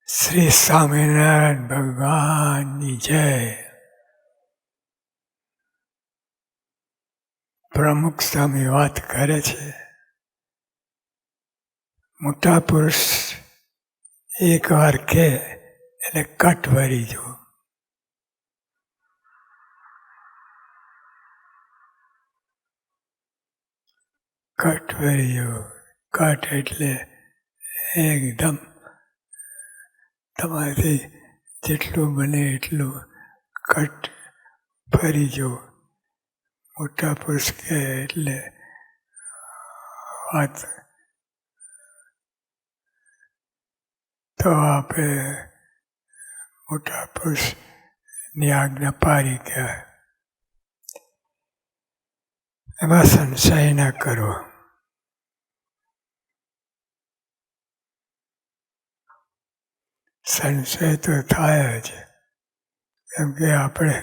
શ્રી સ્વામિનારાયણ ભગવાનની જય. પ્રમુખ સ્વામી વાત કરે છે. મોટા પુરુષ એક વાર કે એટલે કટ ભરી જો. કટ ભરી જો. કટ એટલે એકદમ તમારાથી જેટલું બને એટલું કટ ફરી જો. મોટા પુરુષ કહે એટલે વાત તો આપણે મોટા પુરુષની આજ્ઞા પારી કહેવાય. એમાં સંશય ના કરો. સંશય તો થાય જ, કેમ કે આપણે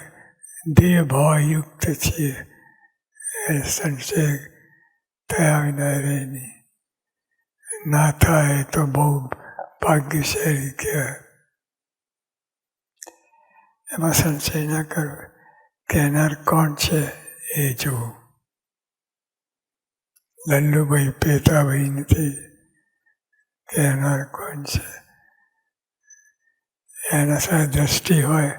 દેહ ભાવયુક્ત છીએ. એ સંશય થયા વિના રહે નહીં. ના થાય તો બહુ ભાગ્યશાળી કહેવાય. એમાં સંશય ના કરો. કહેનાર કોણ છે એ જુઓ. લલ્લુભાઈ પેતાભાઈ નથી. કહેનાર કોણ છે એના સાથે દ્રષ્ટિ હોય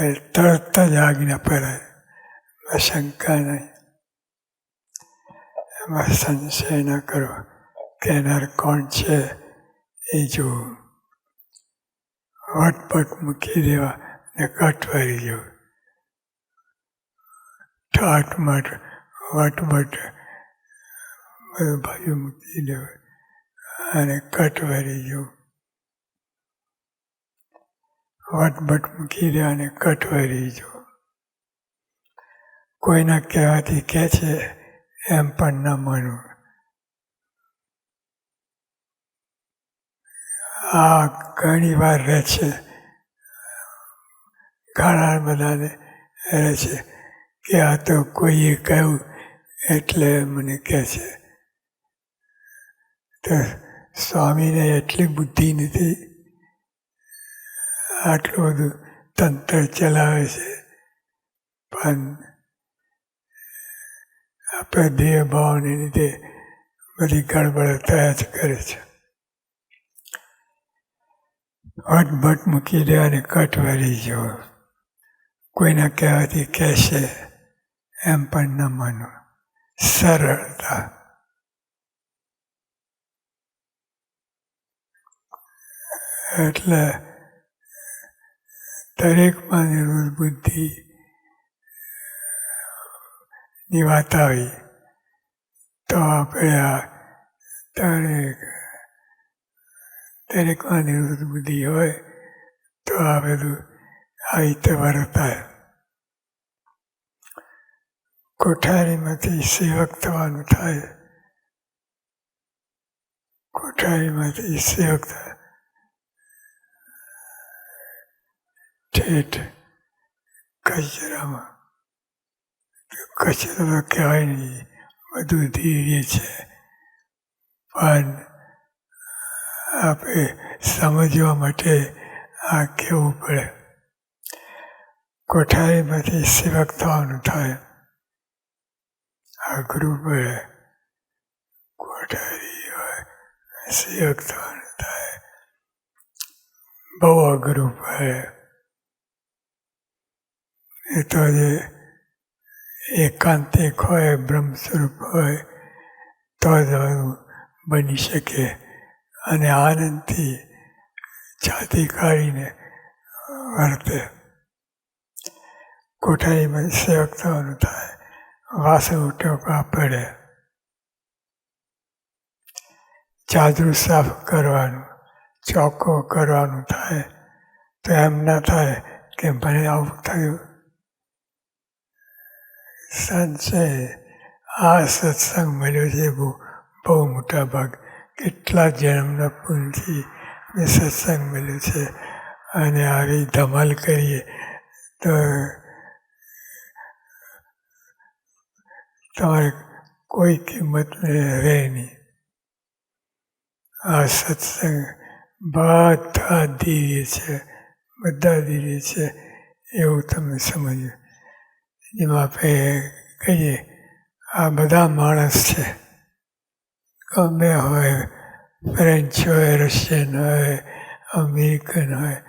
એ તરત જ આજ્ઞા પરાય. એમાં શંકા નહીં. એમાં સંશય ન કરો. કહેનાર કોણ છે એ જુઓ. વટપટ મૂકી દેવા ને કટ ભરી જવું. ઠાઠમઠ વટપટ બધું બાજુ મૂકી દેવું અને કટ ભરી જવું. વટપટ મૂકી દેવા અને કટ ભરી જવું. કોઈના કહેવાથી કહે છે એમ પણ ન માનવું. આ ઘણી વાર રહે છે. ઘણા બધાને રહે છે કે આ તો કોઈએ કહ્યું એટલે મને કહે છે. તો સ્વામીને એટલી બુદ્ધિ નથી. આટલું બધું તંત્ર ચલાવે છે પણ આપણે દેહ ભાવને લીધે બધી ગડબડ થયા જ કરે છે. વટભટ મૂકી દેવાને કટ ભરી જવો. કોઈના કહેવાથી કહેશે એમ પણ ન માનવું. સરળતા. એટલે દરેકમાં નિર્બુદ્ધ બુદ્ધિ ની વાત આવી તો આપણે આ દરેકમાં નિર્બુદ્ધ બુદ્ધિ હોય તો આ બધું આવી રીતે વર્તાય. કોઠારીમાંથી સેવક થવાનું થાય. કોઠારીમાંથી સેવક થાય. ઠેઠ કચરામાં. કચરો તો કહેવાય નહીં, બધું ધીરે છે. પણ આપણે સમજવા માટે આ કહેવું પડે. કોઠારીમાંથી સેવક થવાનું થાય. અઘરું પડે. કોઠારી હોય સેવક થવાનું થાય. બહુ અઘરું પડે. એ તો જે એકાંતિક હોય, બ્રહ્મ સ્વરૂપ હોય તો જ બની શકે. અને આનંદથી છાતી કાઢીને વર્તે. કોઠારીમાં સેવક થવાનું થાય. વાસણ ઉટકવા પડે. ચાદરું સાફ કરવાનું, ચોખ્ખો કરવાનું થાય. તો એમ ના થાય કે મને આવું થયું. સંશય. આ સત્સંગ મળ્યો છે બહુ મોટા ભાગ. કેટલા જન્મના પુણ્યથી સત્સંગ મળ્યો છે. અને આવી ધમાલ કરીએ તો તમારે કોઈ કિંમત રહે નહીં. આ સત્સંગ બધા દિવ્ય છે, બધા દિવ્ય છે એવું તમે સમજો. જેમાં આપણે કહીએ આ બધા માણસ છે, ગમે હોય, ફ્રેન્ચ હોય, રશિયન હોય, અમેરિકન હોય,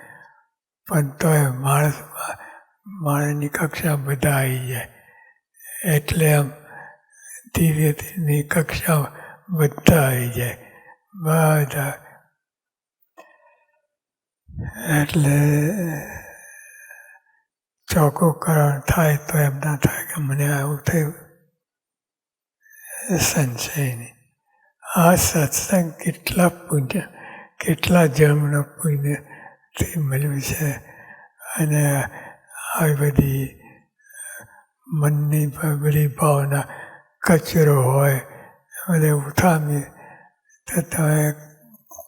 પણ તોય માણસની કક્ષા બધા આવી જાય. એટલે આમ દિવ્યની કક્ષા બધા આવી જાય, બધા. એટલે ચોખ્ખું થાય તો એમ ના થાય કે મને આવું થયું, સંશય નહીં. આ સત્સંગ કેટલા પુણ્ય, કેટલા જન્મનો પુણ્યથી મળ્યું છે. અને આવી બધી મનની બધી ભાવના કચરો હોય બધે ઉઠામીએ તો તમે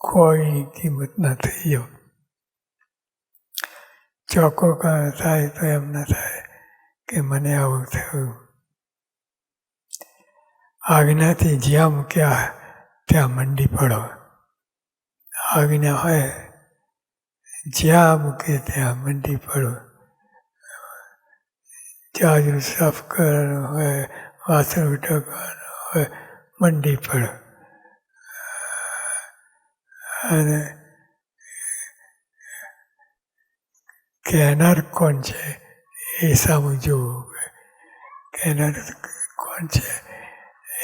કોઈની કિંમત ના થઈ જાઓ. ચોખ્ખો થાય તો એમ ના થાય કે મને આવું થયું. આજ્ઞાથી જ્યાં મૂક્યા ત્યાં મંડી પડો. આજ્ઞા હોય જ્યાં મૂકે ત્યાં મંડી પડો. જાજુ સાફ કરવાનું હોય, વાસણ ઉટકવાનું હોય, મંડી પડો. અને કહેનાર કોણ છે એ સામું જોવું. કહેનાર કોણ છે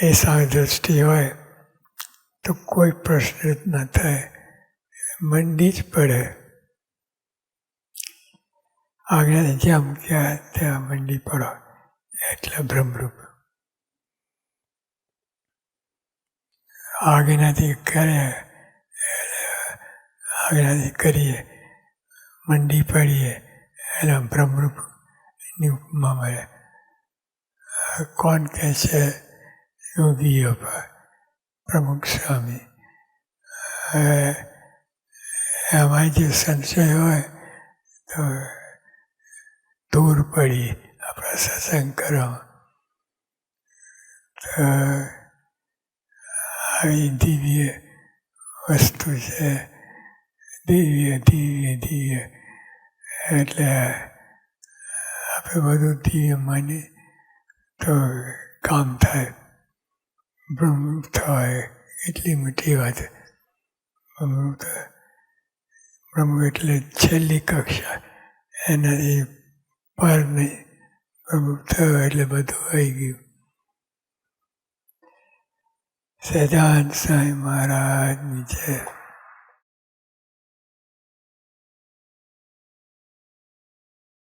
એ સામે દ્રષ્ટિ હોય તો કોઈ પ્રશ્ન જ ના થાય, મંડી જ પડે. આજ્ઞાને જ્યાં મૂક્યા ત્યાં મંડી પડો એટલે બ્રહ્મરૂપ. આજ્ઞાથી કરીએ મંડી પડીએ એટલે બ્રહ્મરૂપની ઉપમા મળે. કોણ કહે છે? યોગીઓ પ્રમુખ સ્વામી. એમાં જે સંશય હોય તો દૂર પડી આપણા સત્સંગ કરવામાં. તો આવી દિવ્ય વસ્તુ છે, દિવ્ય દિવ્ય દિવ્ય. એટલે આપણે બધું દિવ્ય માનીએ તો કામ થાય. બ્રહ્મરૂપ થાય એટલી મોટી વાત. બ્રહ્મ એટલે છેલ્લી કક્ષા, એનાથી પર નહીં. બ્રહ્મરૂપ થયો એટલે બધું આવી ગયું. સહજાનંદ સ્વામી મહારાજની જય.